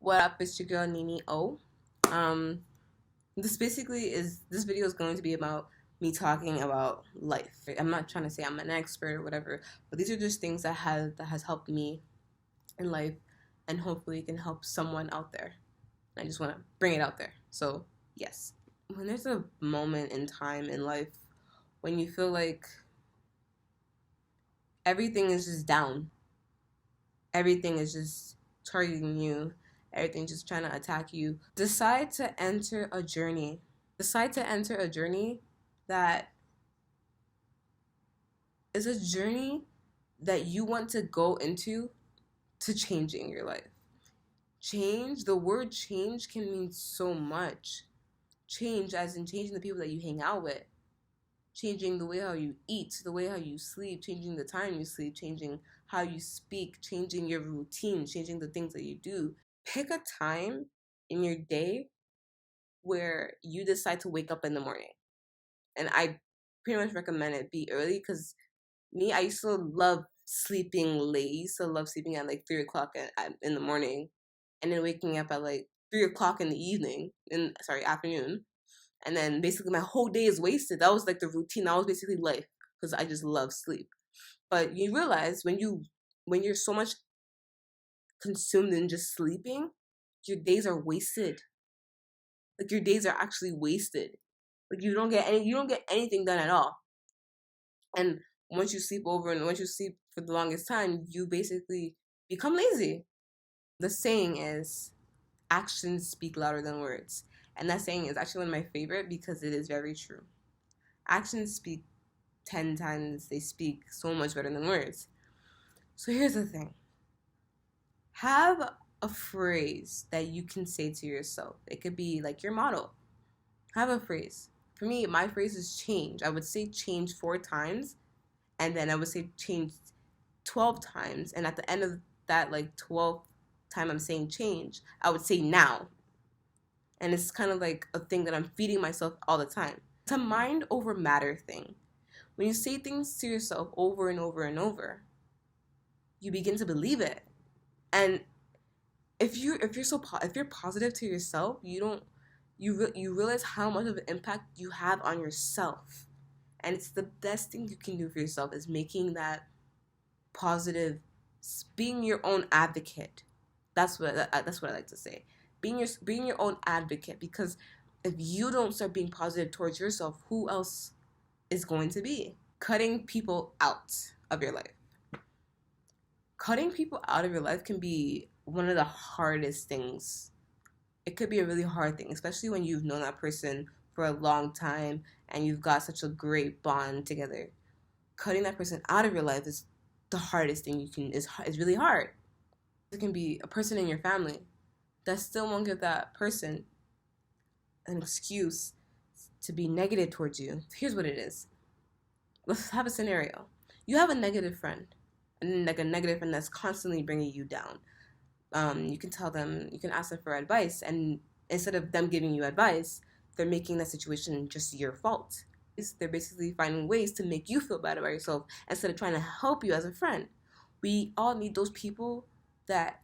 What up, it's your girl Nini O. Um, this video is going to be about me talking about life. I'm not trying to say I'm an expert or whatever, but these are just things that has helped me in life, and hopefully it can help someone out there. I just want to bring it out there. So yes, when there's a moment in time in life when you feel like everything is just down, everything is just targeting you, everything's just trying to attack you, decide to enter a journey. Decide to enter a journey that is a journey that you want to go into to changing your life. Change, the word change can mean so much. Change as in changing the people that you hang out with, changing the way how you eat, the way how you sleep, changing the time you sleep, changing how you speak, changing your routine, changing the things that you do. Pick a time in your day where you decide to wake up in the morning. And I pretty much recommend it be early, because me, I used to love sleeping late. I used to love sleeping at like 3 o'clock in the morning, and then waking up at like 3 o'clock in the evening, afternoon. And then basically my whole day is wasted. That was like the routine. That was basically life, because I just love sleep. But you realize when you're so much consumed in just sleeping, your days are wasted. Like your days are actually wasted. Like you don't get anything done at all. And once you sleep over and once you sleep for the longest time, you basically become lazy. The saying is, actions speak louder than words. And that saying is actually one of my favorite because it is very true. Actions speak 10 times, they speak so much better than words. So here's the thing. Have a phrase that you can say to yourself. It could be like your motto. Have a phrase. For me, my phrase is change. I would say change 4 times, and then I would say change 12 times, and at the end of that like 12th time I'm saying change, I would say now. And it's kind of like a thing that I'm feeding myself all the time. It's a mind over matter thing. When you say things to yourself over and over and over, you begin to believe it. And if you're positive to yourself, you realize how much of an impact you have on yourself. And it's the best thing you can do for yourself is making that positive, being your own advocate. That's what I like to say. Being your own advocate, because if you don't start being positive towards yourself, who else is going to be? Cutting people out of your life. Cutting people out of your life can be one of the hardest things. It could be a really hard thing, especially when you've known that person for a long time and you've got such a great bond together. Cutting that person out of your life is the hardest thing is really hard. It can be a person in your family that still won't give that person an excuse to be negative towards you. Here's what it is. Let's have a scenario. You have a negative friend, like a negative friend that's constantly bringing you down. You can ask them for advice, and instead of them giving you advice, they're making that situation just your fault. They're basically finding ways to make you feel bad about yourself instead of trying to help you as a friend. We all need those people that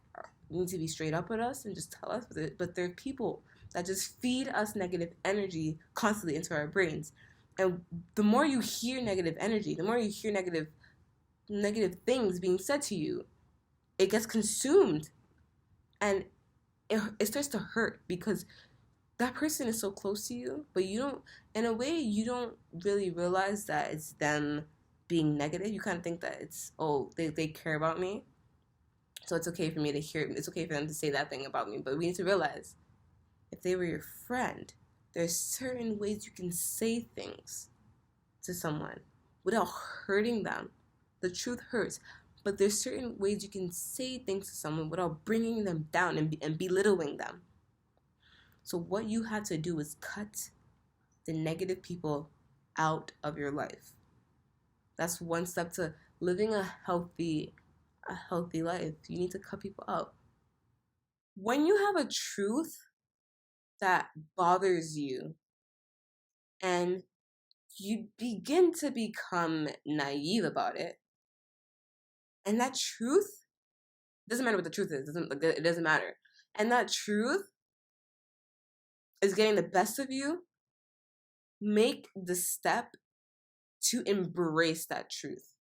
need to be straight up with us and just tell us, but they're people that just feed us negative energy constantly into our brains. And the more you hear negative energy, the more you hear negative things being said to you, it gets consumed, and it starts to hurt, because that person is so close to you, but in a way, you don't really realize that it's them being negative. You kind of think that it's, oh, they care about me, so it's okay for me to hear, it's okay for them to say that thing about me. But we need to realize, if they were your friend, there's certain ways you can say things to someone without hurting them. The truth hurts, but there's certain ways you can say things to someone without bringing them down and belittling them. So what you have to do is cut the negative people out of your life. That's one step to living a healthy life. You need to cut people out. When you have a truth that bothers you and you begin to become naive about it, and that truth, doesn't matter what the truth is, it doesn't matter. and that truth is getting the best of you, make the step to embrace that truth.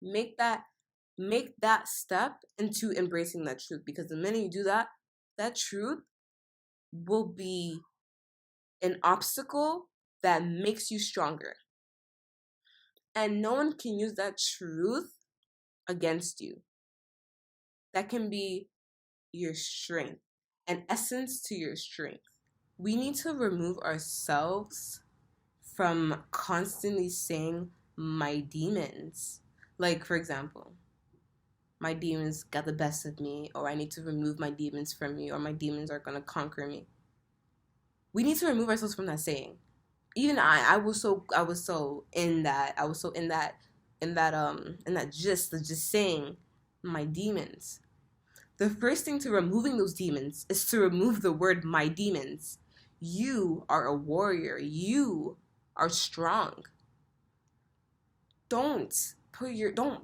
Make that step into embracing that truth, because the minute you do that, that truth will be an obstacle that makes you stronger. And no one can use that truth against you. That can be your strength, an essence to your strength. We need to remove ourselves from constantly saying my demons. Like, for example, my demons got the best of me, or I need to remove my demons from me, or my demons are gonna conquer me. We need to remove ourselves from that saying. Even I was so in that gist of just saying my demons. The first thing to removing those demons is to remove the word my demons. You are a warrior. You are strong. Don't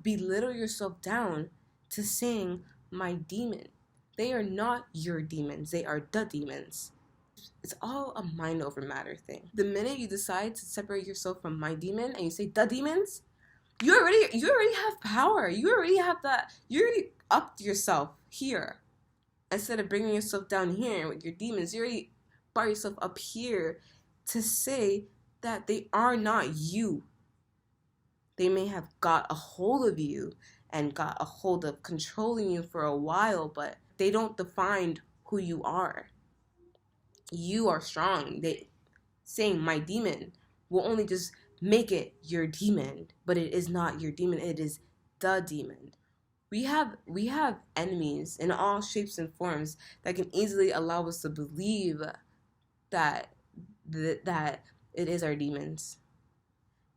belittle yourself down to saying my demon. They are not your demons. They are the demons. It's all a mind over matter thing. The minute you decide to separate yourself from my demon and you say the demons, you already have power. You already have that. You already upped yourself here. Instead of bringing yourself down here with your demons, you already brought yourself up here to say that they are not you. They may have got a hold of you and got a hold of controlling you for a while, but they don't define who you are. You are strong. They saying my demon will only just make it your demon, but it is not your demon. It is the demon. We have enemies in all shapes and forms that can easily allow us to believe that it is our demons.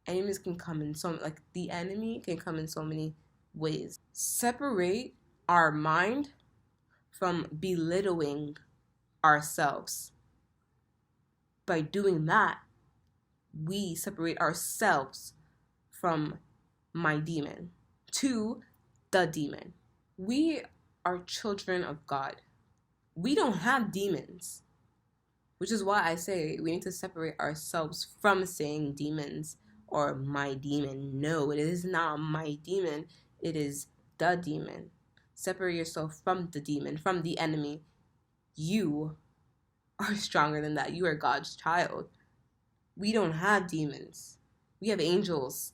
Enemies can come in the enemy can come in so many ways. Separate our mind from belittling ourselves. By doing that, we separate ourselves from my demon to the demon. We are children of God. We don't have demons, which is why I say we need to separate ourselves from saying demons or my demon. No, it is not my demon. It is the demon. Separate yourself from the demon, from the enemy. You are stronger than that. You are God's child. We don't have demons. We have angels.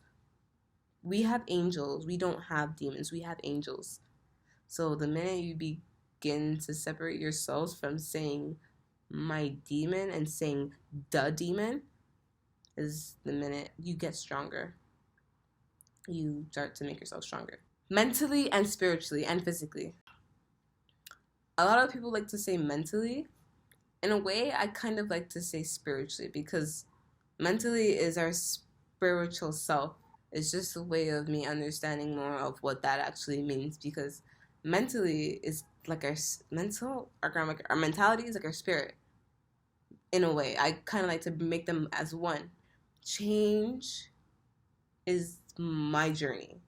We have angels. We don't have demons. We have angels. So the minute you begin to separate yourselves from saying my demon and saying the demon is the minute you get stronger. You start to make yourself stronger. Mentally and spiritually and physically. A lot of people like to say mentally. In a way, I kind of like to say spiritually, because mentally is our spiritual self. It's just a way of me understanding more of what that actually means, because mentally is like our mentality is like our spirit. In a way, I kind of like to make them as one. Change is my journey,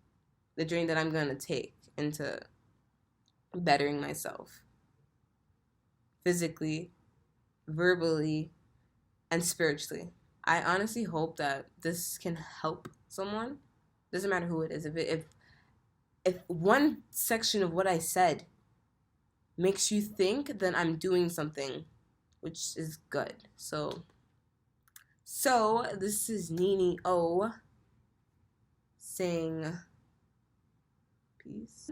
the journey that I'm going to take into bettering myself physically, verbally, and spiritually. I honestly hope that this can help someone. Doesn't matter who it is. If one section of what I said makes you think, then I'm doing something, which is good. So this is Nini O saying peace.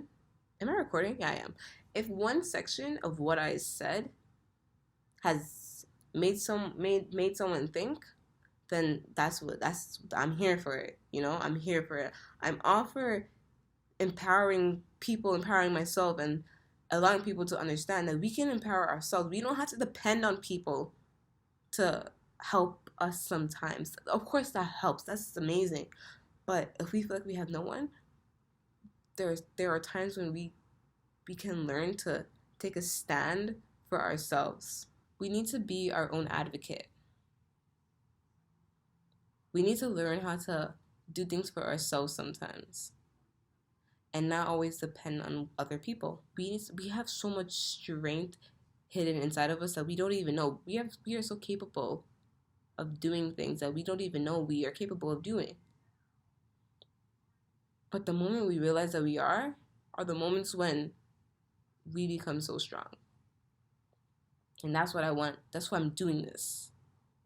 Am I recording? Yeah, I am. If one section of what I said has made someone think, then I'm here for it. I'm here for it. I'm all for empowering people, empowering myself, and allowing people to understand that we can empower ourselves. We don't have to depend on people to help us sometimes. Of course that helps. That's amazing. But if we feel like we have no one, there are times when we can learn to take a stand for ourselves. We need to be our own advocate. We need to learn how to do things for ourselves sometimes and not always depend on other people. We have so much strength hidden inside of us that we don't even know. We are so capable of doing things that we don't even know we are capable of doing. But the moment we realize that we are the moments when we become so strong. And that's what I want. That's why I'm doing this,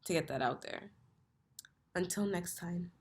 to get that out there. Until next time.